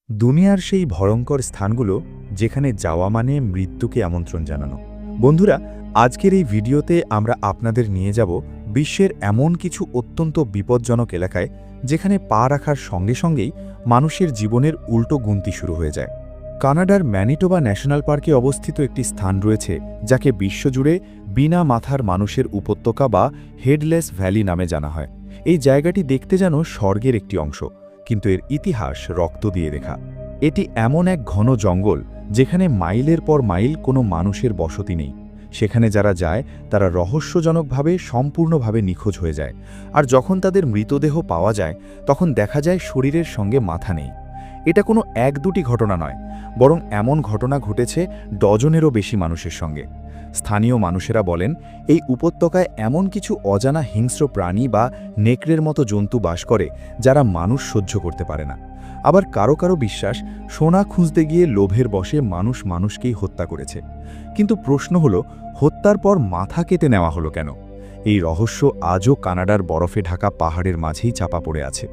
দুনিয়ার সেই ভয়ঙ্কর স্থানগুলো যেখানে যাওয়া মানে মৃত্যুকে আমন্ত্রণ জানানো। বন্ধুরা, আজকের এই ভিডিওতে আমরা আপনাদের নিয়ে যাব বিশ্বের এমন কিছু অত্যন্ত বিপজ্জনক এলাকায় যেখানে পা রাখার সঙ্গে সঙ্গেই মানুষের জীবনের উল্টো গুনতি শুরু হয়ে যায়। কানাডার ম্যানিটোবা ন্যাশনাল পার্কে অবস্থিত একটি স্থান রয়েছে যাকে বিশ্বজুড়ে বিনা মাথার মানুষের উপত্যকা বা হেডলেস ভ্যালি নামে জানা হয়। এই জায়গাটি দেখতে যেন স্বর্গের একটি অংশ, কিন্তু এর ইতিহাস রক্ত দিয়ে লেখা। এটি এমন এক ঘন জঙ্গল যেখানে মাইলের পর মাইল কোনো মানুষের বসতি নেই। সেখানে যারা যায় তারা রহস্যজনকভাবে সম্পূর্ণভাবে নিখোঁজ হয়ে যায়, আর যখন তাদের মৃতদেহ পাওয়া যায় তখন দেখা যায় শরীরের সঙ্গে মাথা নেই। এটা কোনো এক দুটি ঘটনা নয়, বরং এমন ঘটনা ঘটেছে ডজনেরও বেশি মানুষের সঙ্গে। স্থানীয় মানুষেরা বলেন, এই উপত্যকায় এমন কিছু অজানা হিংস্র প্রাণী বা নেকড়ের মতো জন্তু বাস করে যারা মানুষ সহ্য করতে পারে না। আবার কারো কারো বিশ্বাস, সোনা খুঁজতে গিয়ে লোভের বশে মানুষ মানুষকেই হত্যা করেছে। কিন্তু প্রশ্ন হলো, হত্যার পর মাথা কেটে নেওয়া হলো কেন? এই রহস্য আজও কানাডার বরফে ঢাকা পাহাড়ের মাঝেই চাপা পড়ে আছে,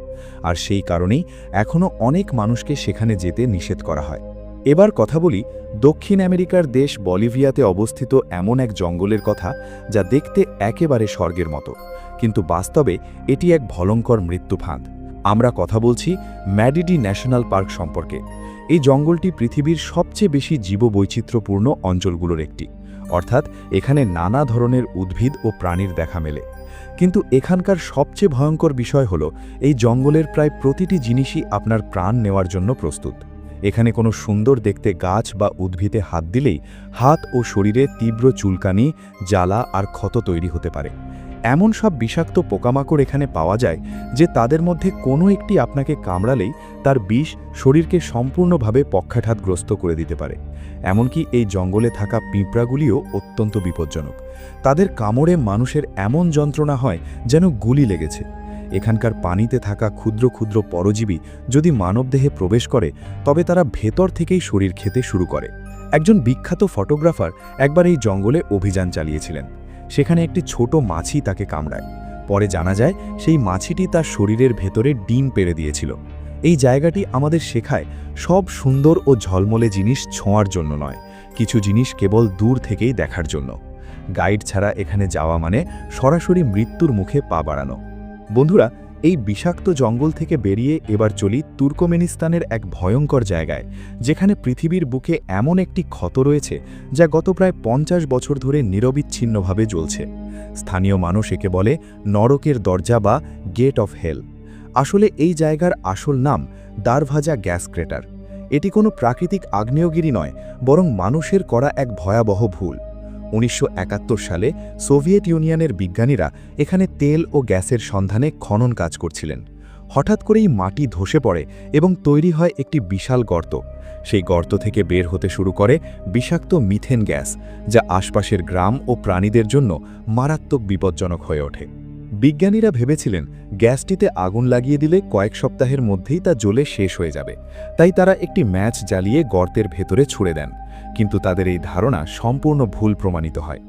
আর সেই কারণেই এখনও অনেক মানুষকে সেখানে যেতে নিষেধ করা হয়। এবার কথা বলি দক্ষিণ আমেরিকার দেশ বলিভিয়াতে অবস্থিত এমন এক জঙ্গলের কথা, যা দেখতে একেবারে স্বর্গের মতো, কিন্তু বাস্তবে এটি এক ভয়ঙ্কর মৃত্যুফাঁদ। আমরা কথা বলছি ম্যাডিডি ন্যাশনাল পার্ক সম্পর্কে। এই জঙ্গলটি পৃথিবীর সবচেয়ে বেশি জীববৈচিত্র্যপূর্ণ অঞ্চলগুলোর একটি, অর্থাৎ এখানে নানা ধরনের উদ্ভিদ ও প্রাণীর দেখা মেলে। কিন্তু এখানকার সবচেয়ে ভয়ঙ্কর বিষয় হল, এই জঙ্গলের প্রায় প্রতিটি জিনিসই আপনার প্রাণ নেওয়ার জন্য প্রস্তুত। এখানে কোনো সুন্দর দেখতে গাছ বা উদ্ভিদে হাত দিলেই হাত ও শরীরে তীব্র চুলকানি, জ্বালা আর ক্ষত তৈরি হতে পারে। এমন সব বিষাক্ত পোকামাকড় এখানে পাওয়া যায় যে তাদের মধ্যে কোনো একটি আপনাকে কামড়ালেই তার বিষ শরীরকে সম্পূর্ণভাবে পক্ষাঘাতগ্রস্ত করে দিতে পারে। এমনকি এই জঙ্গলে থাকা পিঁপড়াগুলিও অত্যন্ত বিপজ্জনক। তাদের কামড়ে মানুষের এমন যন্ত্রণা হয় যেন গুলি লেগেছে। এখানকার পানিতে থাকা ক্ষুদ্র ক্ষুদ্র পরজীবী যদি মানবদেহে প্রবেশ করে তবে তারা ভেতর থেকেই শরীর খেতে শুরু করে। একজন বিখ্যাত ফটোগ্রাফার একবার এই জঙ্গলে অভিযান চালিয়েছিলেন। সেখানে একটি ছোট মাছি তাকে কামড়ায়। পরে জানা যায় সেই মাছিটি তার শরীরের ভেতরে ডিম পেড়ে দিয়েছিল। এই জায়গাটি আমাদের শেখায়, সব সুন্দর ও ঝলমলে জিনিস ছোঁয়ার জন্য নয়, কিছু জিনিস কেবল দূর থেকেই দেখার জন্য। গাইড ছাড়া এখানে যাওয়া মানে সরাসরি মৃত্যুর মুখে পা বাড়ানো। বন্ধুরা, এই বিষাক্ত জঙ্গল থেকে বেরিয়ে এবার চলি তুর্কমেনিস্তানের এক ভয়ঙ্কর জায়গায়, যেখানে পৃথিবীর বুকে এমন একটি ক্ষত রয়েছে যা গত প্রায় 50 বছর ধরে নিরবিচ্ছিন্নভাবে জ্বলছে। স্থানীয় মানুষ একে বলে নরকের দরজা বা গেট অফ হেল। আসলে এই জায়গার আসল নাম দারভাজা গ্যাস ক্রেটার। এটি কোনো প্রাকৃতিক আগ্নেয়গিরি নয়, বরং মানুষের করা এক ভয়াবহ ভুল। 1971 সালে সোভিয়েত ইউনিয়নের বিজ্ঞানীরা এখানে তেল ও গ্যাসের সন্ধানে খনন কাজ করছিলেন। হঠাৎ করেই মাটি ধসে পড়ে এবং তৈরি হয় একটি বিশাল গর্ত। সেই গর্ত থেকে বের হতে শুরু করে বিষাক্ত মিথেন গ্যাস, যা আশপাশের গ্রাম ও প্রাণীদের জন্য মারাত্মক বিপজ্জনক হয়ে ওঠে। বিজ্ঞানীরা ভেবেছিলেন গ্যাসটিতে আগুন লাগিয়ে দিলে কয়েক সপ্তাহের মধ্যেই তা জ্বলে শেষ হয়ে যাবে, তাই তারা একটি ম্যাচ জ্বালিয়ে গর্তের ভেতরে ছুড়ে দেন। কিন্তু তাদের এই ধারণা সম্পূর্ণ ভুল প্রমাণিত হয়।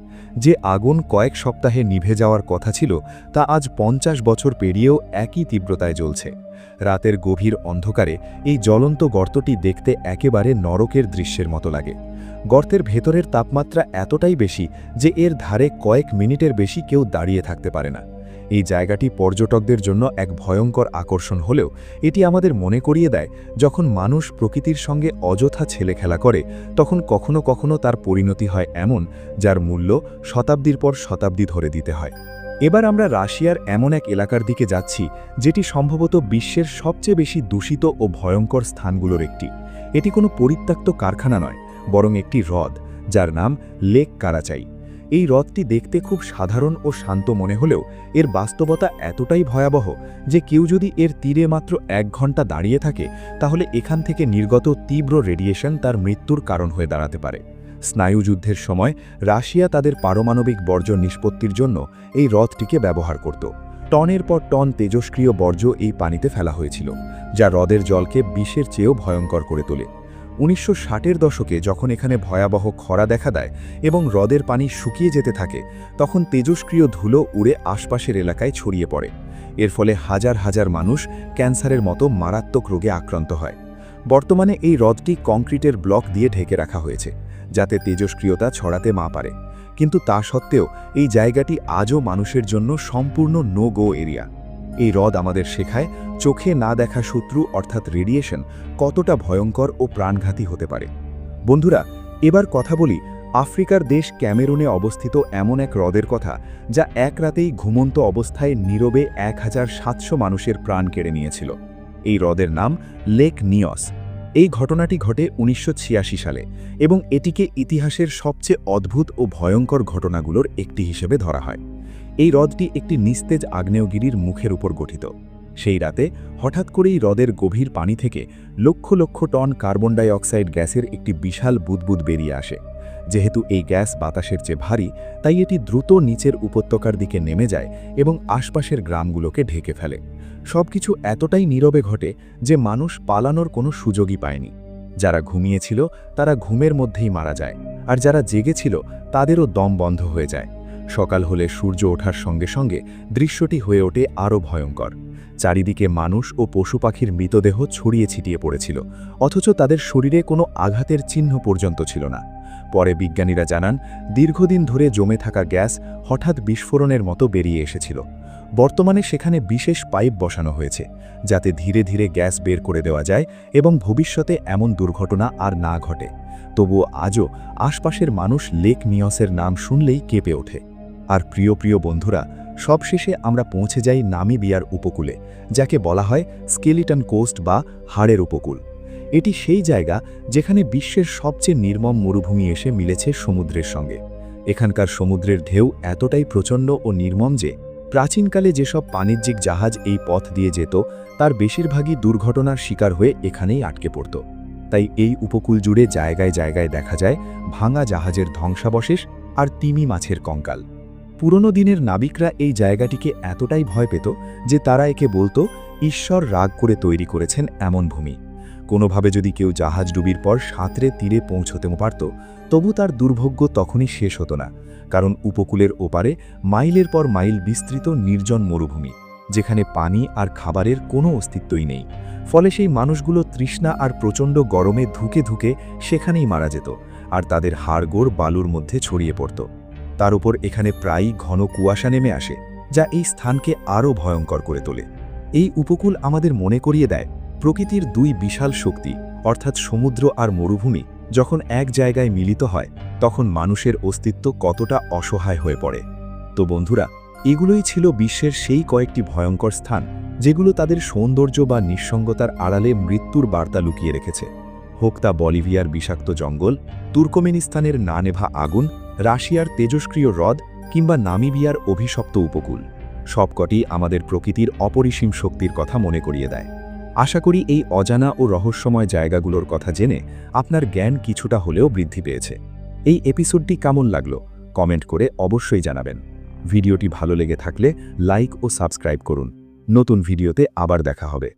যে আগুন কয়েক সপ্তাহে নিভে যাওয়ার কথা ছিল তা আজ 50 বছর পেরিয়েও একই তীব্রতায় জ্বলছে। রাতের গভীর অন্ধকারে এই জ্বলন্ত গর্তটি দেখতে একেবারে নরকের দৃশ্যের মতো লাগে। গর্তের ভেতরের তাপমাত্রা এতটাই বেশি যে এর ধারে কয়েক মিনিটের বেশি কেউ দাঁড়িয়ে থাকতে পারে না। এই জায়গাটি পর্যটকদের জন্য এক ভয়ঙ্কর আকর্ষণ হলেও এটি আমাদের মনে করিয়ে দেয়, যখন মানুষ প্রকৃতির সঙ্গে অযথা ছেলেখেলা করে তখন কখনো কখনো তার পরিণতি হয় এমন, যার মূল্য শতাব্দীর পর শতাব্দী ধরে দিতে হয়। এবার আমরা রাশিয়ার এমন এক এলাকার দিকে যাচ্ছি যেটি সম্ভবত বিশ্বের সবচেয়ে বেশি দূষিত ও ভয়ঙ্কর স্থানগুলোর একটি। এটি কোনো পরিত্যক্ত কারখানা নয়, বরং একটি হ্রদ যার নাম লেক কারাচাই। এই হ্রদটি দেখতে খুব সাধারণ ও শান্ত মনে হলেও এর বাস্তবতা এতটাই ভয়াবহ যে কেউ যদি এর তীরে মাত্র 1 ঘন্টা দাঁড়িয়ে থাকে তাহলে এখান থেকে নির্গত তীব্র রেডিয়েশন তার মৃত্যুর কারণ হয়ে দাঁড়াতে পারে। স্নায়ুযুদ্ধের সময় রাশিয়া তাদের পারমাণবিক বর্জ্য নিষ্পত্তির জন্য এই হ্রদটিকে ব্যবহার করত। টনের পর টন তেজস্ক্রিয় বর্জ্য এই পানিতে ফেলা হয়েছিল, যা হ্রদের জলকে বিষের চেয়েও ভয়ঙ্কর করে তোলে। 1960-এর দশকে যখন এখানে ভয়াবহ খরা দেখা দেয় এবং হ্রদের পানি শুকিয়ে যেতে থাকে, তখন তেজস্ক্রিয় ধুলো উড়ে আশপাশের এলাকায় ছড়িয়ে পড়ে। এর ফলে হাজার হাজার মানুষ ক্যান্সারের মতো মারাত্মক রোগে আক্রান্ত হয়। বর্তমানে এই হ্রদটি কংক্রিটের ব্লক দিয়ে ঢেকে রাখা হয়েছে, যাতে তেজস্ক্রিয়তা ছড়াতে না পারে। কিন্তু তা সত্ত্বেও এই জায়গাটি আজও মানুষের জন্য সম্পূর্ণ নো গো এরিয়া। এই হ্রদ আমাদের শেখায় চোখে না দেখা শত্রু অর্থাৎ রেডিয়েশন কতটা ভয়ঙ্কর ও প্রাণঘাতী হতে পারে। বন্ধুরা, এবার কথা বলি আফ্রিকার দেশ ক্যামেরুনে অবস্থিত এমন এক হ্রদের কথা, যা এক রাতেই ঘুমন্ত অবস্থায় নীরবে 1700 মানুষের প্রাণ কেড়ে নিয়েছিল। এই হ্রদের নাম লেক নিয়স। এই ঘটনাটি ঘটে 1986 সালে এবং এটিকে ইতিহাসের সবচেয়ে অদ্ভুত ও ভয়ঙ্কর ঘটনাগুলোর একটি হিসেবে ধরা হয়। এই হ্রদটি একটি নিস্তেজ আগ্নেয়গিরির মুখের উপর গঠিত। সেই রাতে হঠাৎ করেই হ্রদের গভীর পানি থেকে lakh lakh ton carbon die oxide গ্যাসের একটি বিশাল বুদবুদ বেরিয়ে আসে। যেহেতু এই গ্যাস বাতাসের চেয়ে ভারী, তাই এটি দ্রুত নিচের উপত্যকার দিকে নেমে যায় এবং আশপাশের গ্রামগুলোকে ঢেকে ফেলে। সবকিছু এতটাই নীরবে ঘটে যে মানুষ পালানোর কোনো সুযোগই পায়নি। যারা ঘুমিয়েছিল তারা ঘুমের মধ্যেই মারা যায়, আর যারা জেগেছিল তাদেরও দম বন্ধ হয়ে যায়। সকাল হলে সূর্য ওঠার সঙ্গে সঙ্গে দৃশ্যটি হয়ে ওঠে আরও ভয়ঙ্কর। চারিদিকে মানুষ ও পশু পাখির মৃতদেহ ছড়িয়ে ছিটিয়ে পড়েছিল, অথচ তাদের শরীরে কোনো আঘাতের চিহ্ন পর্যন্ত ছিল না। পরে বিজ্ঞানীরা জানান, দীর্ঘদিন ধরে জমে থাকা গ্যাস হঠাৎ বিস্ফোরণের মতো বেরিয়ে এসেছিল। বর্তমানে সেখানে বিশেষ পাইপ বসানো হয়েছে, যাতে ধীরে ধীরে গ্যাস বের করে দেওয়া যায় এবং ভবিষ্যতে এমন দুর্ঘটনা আর না ঘটে। তবুও আজও আশপাশের মানুষ লেক নিয়সের নাম শুনলেই কেঁপে ওঠে। আর প্রিয় বন্ধুরা, সবশেষে আমরা পৌঁছে যাই নামিবিয়ার উপকূলে, যাকে বলা হয় স্কেলিটন কোস্ট বা হাড়ের উপকূল। এটি সেই জায়গা যেখানে বিশ্বের সবচেয়ে নির্মম মরুভূমি এসে মিলেছে সমুদ্রের সঙ্গে। এখানকার সমুদ্রের ঢেউ এতটাই প্রচণ্ড ও নির্মম যে প্রাচীনকালে যেসব বাণিজ্যিক জাহাজ এই পথ দিয়ে যেত, তার বেশিরভাগই দুর্ঘটনার শিকার হয়ে এখানেই আটকে পড়ত। তাই এই উপকূল জুড়ে জায়গায় জায়গায় দেখা যায় ভাঙা জাহাজের ধ্বংসাবশেষ আর তিমি মাছের কঙ্কাল। পুরনো দিনের নাবিকরা এই জায়গাটিকে এতটাই ভয় পেত যে তারা একে বলতো ঈশ্বর রাগ করে তৈরি করেছেন এমন ভূমি। কোনোভাবে যদি কেউ জাহাজ ডুবির পর সাঁতরে তীরে পৌঁছতে পারত, তবু তার দুর্ভোগ্য তখনই শেষ হতো না, কারণ উপকূলের ওপারে মাইলের পর মাইল বিস্তৃত নির্জন মরুভূমি, যেখানে পানি আর খাবারের কোনো অস্তিত্বই নেই। ফলে সেই মানুষগুলো তৃষ্ণা আর প্রচণ্ড গরমে ধুকে ধুকে সেখানেই মারা যেত, আর তাদের হাড়গোড় বালুর মধ্যে ছড়িয়ে পড়ত। তার উপর এখানে প্রায়ই ঘন কুয়াশা নেমে আসে, যা এই স্থানকে আরও ভয়ঙ্কর করে তোলে। এই উপকূল আমাদের মনে করিয়ে দেয় প্রকৃতির দুই বিশাল শক্তি, অর্থাৎ সমুদ্র আর মরুভূমি, যখন এক জায়গায় মিলিত হয় তখন মানুষের অস্তিত্ব কতটা অসহায় হয়ে পড়ে। তো বন্ধুরা, এগুলোই ছিল বিশ্বের সেই কয়েকটি ভয়ঙ্কর স্থান যেগুলো তাদের সৌন্দর্য বা নিঃসঙ্গতার আড়ালে মৃত্যুর বার্তা লুকিয়ে রেখেছে। হোক তা বলিভিয়ার বিষাক্ত জঙ্গল, তুর্কমেনিস্তানের না নেভা আগুন, রাশিয়ার তেজস্ক্রিয় হ্রদ কিংবা নামিবিয়ার অভিশপ্ত উপকূল, সবকটি আমাদের প্রকৃতির অপরিসীম শক্তির কথা মনে করিয়ে দেয়। আশা করি এই অজানা ও রহস্যময় জায়গাগুলোর কথা জেনে আপনার জ্ঞান কিছুটা হলেও বৃদ্ধি পেয়েছে। এই এপিসোডটি কেমন লাগলো কমেন্ট করে অবশ্যই জানাবেন। ভিডিওটি ভালো লেগে থাকলে লাইক ও সাবস্ক্রাইব করুন। নতুন ভিডিওতে আবার দেখা হবে।